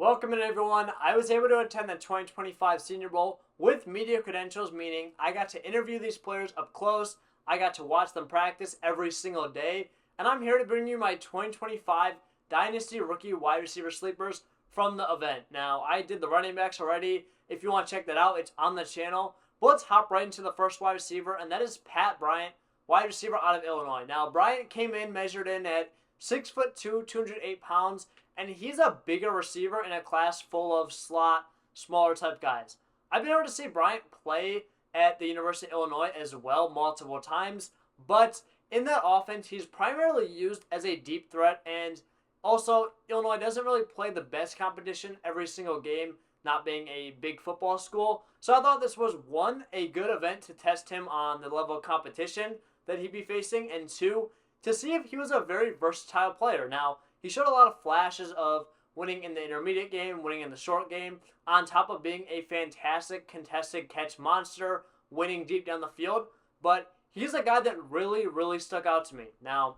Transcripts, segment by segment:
Welcome in, everyone. I was able to attend the 2025 Senior Bowl with media credentials, meaning I got to interview these players up close, I got to watch them practice every single day, and I'm here to bring you my 2025 Dynasty Rookie Wide Receiver Sleepers from the event. Now, I did the running backs already. If you want to check that out, it's on the channel. But let's hop right into the first wide receiver, and that is Pat Bryant, wide receiver out of Illinois. Now, Bryant came in, measured in at 6'2", 208 pounds, and he's a bigger receiver in a class full of slot, smaller type guys. I've been able to see Bryant play at the University of Illinois as well multiple times, but in that offense, he's primarily used as a deep threat, and also Illinois doesn't really play the best competition every single game, not being a big football school. So I thought this was, one, a good event to test him on the level of competition that he'd be facing, and two, to see if he was a very versatile player. Now, he showed a lot of flashes of winning in the intermediate game, winning in the short game, on top of being a fantastic contested catch monster, winning deep down the field. But he's a guy that really stuck out to me. Now,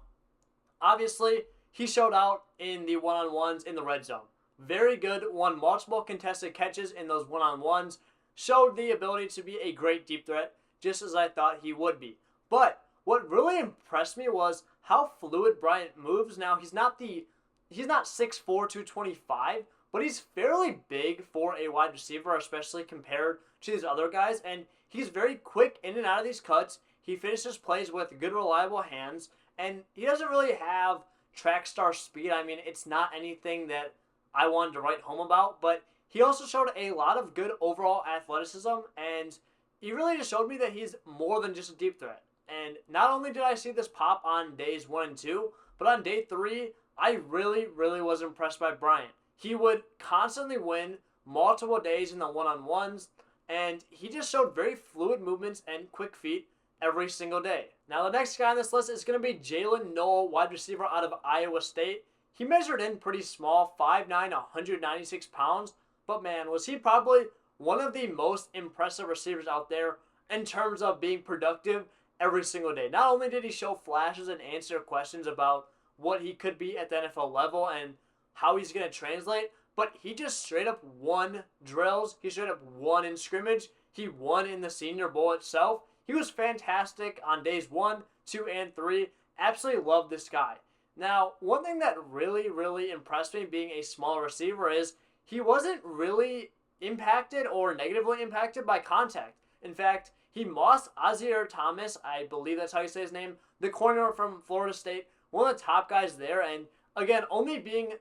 obviously, he showed out in the one-on-ones in the red zone. Very good, won multiple contested catches in those one-on-ones, showed the ability to be a great deep threat, just as I thought he would be. But what really impressed me was how fluid Bryant moves. Now, he's not 6'4", 225, but he's fairly big for a wide receiver, especially compared to these other guys, and he's very quick in and out of these cuts. He finishes plays with good, reliable hands, and he doesn't really have track star speed. I mean, it's not anything that I wanted to write home about, but he also showed a lot of good overall athleticism, and he really just showed me that he's more than just a deep threat. And not only did I see this pop on days 1 and 2, but on day 3, I really was impressed by Bryant. He would constantly win multiple days in the one-on-ones, and he just showed very fluid movements and quick feet every single day. Now, the next guy on this list is going to be Jalen Noel, wide receiver out of Iowa State. He measured in pretty small, 5'9", 196 pounds, but man, was he probably one of the most impressive receivers out there in terms of being productive every single day. Not only did he show flashes and answer questions about what he could be at the NFL level and how he's going to translate, but he just straight up won drills. He straight up won in scrimmage. He won in the Senior Bowl itself. He was fantastic on days 1, 2, and 3. Absolutely love this guy. Now, one thing that really impressed me being a small receiver is he wasn't really impacted or negatively impacted by contact. In fact, he mossed Azier Thomas, I believe that's how you say his name, the corner from Florida State, one of the top guys there, and again, only being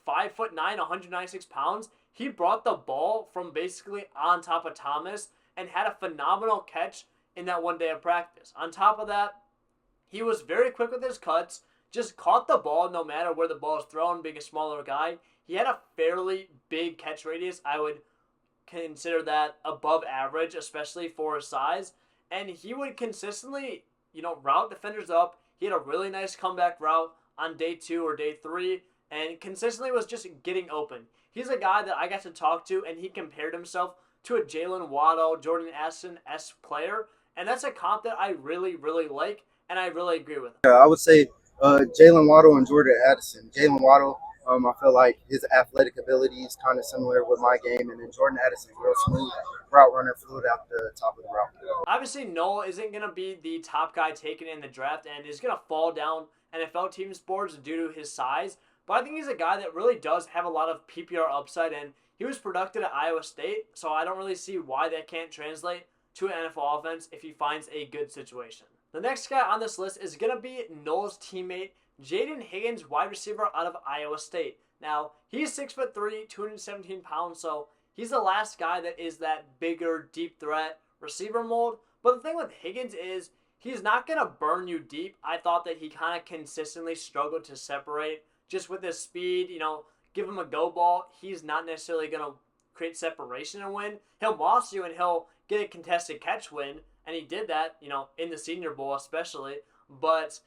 5'9", 196 pounds, he brought the ball from basically on top of Thomas and had a phenomenal catch in that one day of practice. On top of that, he was very quick with his cuts, just caught the ball no matter where the ball is thrown, being a smaller guy. He had a fairly big catch radius. I would consider that above average, especially for his size, and he would consistently, route defenders up. He had a really nice comeback route on day 2 or day 3, and consistently was just getting open. He's a guy that I got to talk to, and he compared himself to a Jalen Waddle, Jordan Addison-esque player, and that's a comp that I really like, and I really agree with. Yeah, I would say Jalen Waddle and Jordan Addison. Jalen Waddle, I feel like his athletic ability is kind of similar with my game, and then Jordan Addison, real smooth route runner, fluid out the top of the route. Obviously, Noel isn't going to be the top guy taken in the draft and is going to fall down NFL teams' boards due to his size, but I think he's a guy that really does have a lot of PPR upside, and he was productive at Iowa State, so I don't really see why that can't translate to an NFL offense if he finds a good situation. The next guy on this list is going to be Noel's teammate, Jaden Higgins, wide receiver out of Iowa State. Now, he's 6'3", 217 pounds, so he's the last guy that is that bigger, deep threat receiver mold. But the thing with Higgins is he's not going to burn you deep. I thought that he kind of consistently struggled to separate just with his speed. Give him a go ball. He's not necessarily going to create separation and win. He'll moss you and he'll get a contested catch win, and he did that, in the Senior Bowl especially, but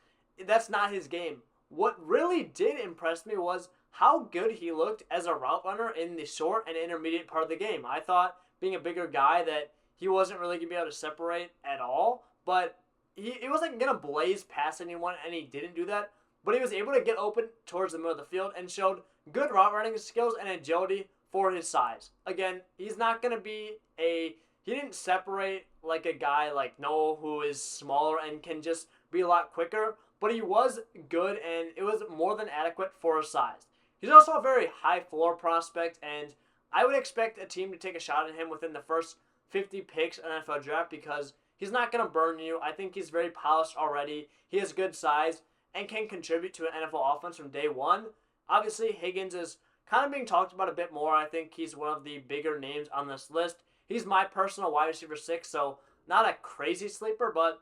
that's not his game. What really did impress me was how good he looked as a route runner in the short and intermediate part of the game. I thought, being a bigger guy, that he wasn't really going to be able to separate at all, but he wasn't going to blaze past anyone, and he didn't do that, but he was able to get open towards the middle of the field and showed good route running skills and agility for his size. Again, he's not going to be he didn't separate like a guy like Noah who is smaller and can just be a lot quicker, but he was good and it was more than adequate for his size. He's also a very high floor prospect, and I would expect a team to take a shot at him within the first 50 picks in an NFL draft because he's not going to burn you. I think he's very polished already. He has good size and can contribute to an NFL offense from day one. Obviously, Higgins is kind of being talked about a bit more. I think he's one of the bigger names on this list. He's my personal wide receiver 6, so not a crazy sleeper, but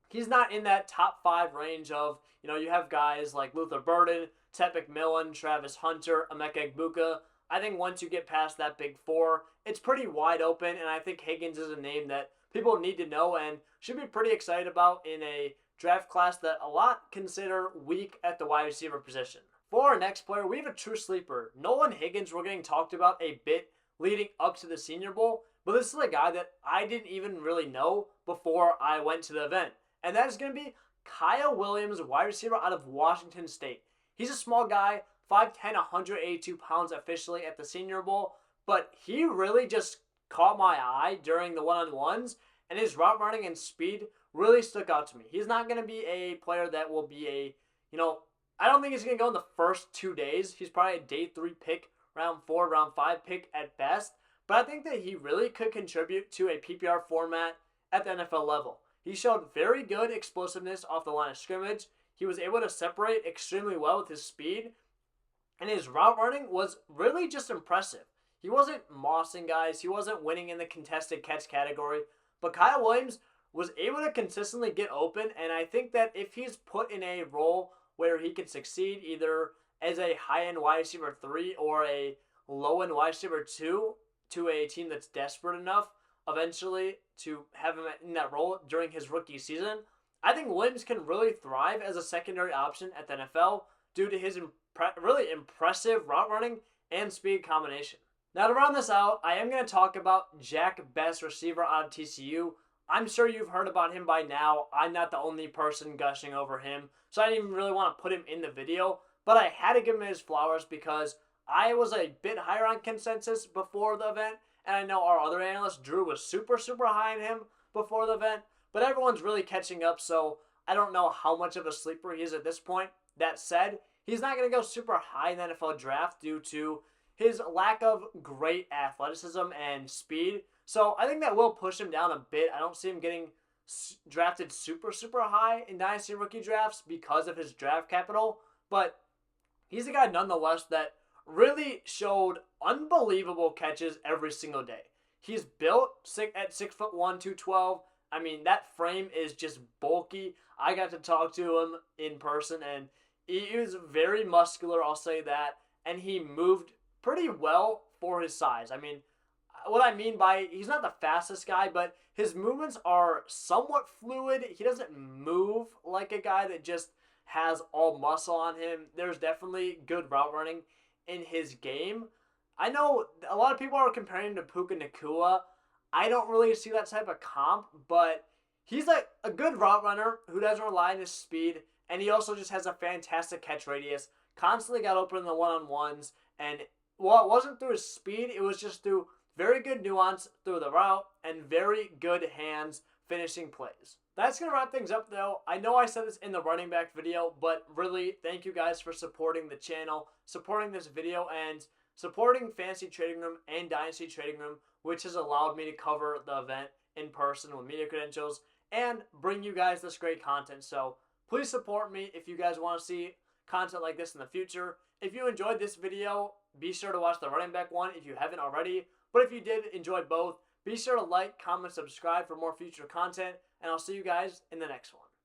he's not in that top 5 range of, you have guys like Luther Burden, Ted McMillan, Travis Hunter, Emeka Egbuka. I think once you get past that big 4, it's pretty wide open, and I think Higgins is a name that people need to know and should be pretty excited about in a draft class that a lot consider weak at the wide receiver position. For our next player, we have a true sleeper. Nolan Higgins, we're getting talked about a bit leading up to the Senior Bowl, but this is a guy that I didn't even really know before I went to the event, and that is going to be Kyle Williams, wide receiver out of Washington State. He's a small guy, 5'10", 182 pounds officially at the Senior Bowl, but he really just caught my eye during the one-on-ones, and his route running and speed really stuck out to me. He's not going to be a player that will be I don't think he's going to go in the first 2 days. He's probably a day 3 pick, round 4, round 5 pick at best, but I think that he really could contribute to a PPR format at the NFL level. He showed very good explosiveness off the line of scrimmage. He was able to separate extremely well with his speed, and his route running was really just impressive. He wasn't mossing guys. He wasn't winning in the contested catch category, but Kyle Williams was able to consistently get open, and I think that if he's put in a role where he can succeed either as a high-end wide receiver 3 or a low-end wide receiver 2 to a team that's desperate enough eventually to have him in that role during his rookie season, I think Williams can really thrive as a secondary option at the NFL due to his really impressive route running and speed combination. Now to round this out, I am going to talk about Jack Best, receiver out of TCU. I'm sure you've heard about him by now. I'm not the only person gushing over him, so I didn't even really want to put him in the video, but I had to give him his flowers because I was a bit higher on consensus before the event, and I know our other analyst, Drew, was super high on him before the event, but everyone's really catching up, so I don't know how much of a sleeper he is at this point. That said, he's not going to go super high in the NFL draft due to his lack of great athleticism and speed. So I think that will push him down a bit. I don't see him getting drafted super high in Dynasty rookie drafts because of his draft capital. But he's a guy nonetheless that really showed unbelievable catches every single day. He's built at 6'1", 212. I mean, that frame is just bulky. I got to talk to him in person, and he was very muscular, I'll say that. And he moved pretty well for his size. I mean, what I mean by he's not the fastest guy, but his movements are somewhat fluid. He doesn't move like a guy that just has all muscle on him. There's definitely good route running in his game. I know a lot of people are comparing him to Puka Nacua. I don't really see that type of comp, but he's a good route runner who doesn't rely on his speed, and he also just has a fantastic catch radius. Constantly got open in the one-on-ones, and while it wasn't through his speed, it was just through very good nuance through the route and very good hands finishing plays. That's going to wrap things up, though. I know I said this in the running back video, but really, thank you guys for supporting the channel, supporting this video, and supporting Fantasy Trading Room and Dynasty Trading Room, which has allowed me to cover the event in person with media credentials and bring you guys this great content. So please support me if you guys want to see content like this in the future. If you enjoyed this video, be sure to watch the running back one if you haven't already. But if you did enjoy both, be sure to like, comment, subscribe for more future content, and I'll see you guys in the next one.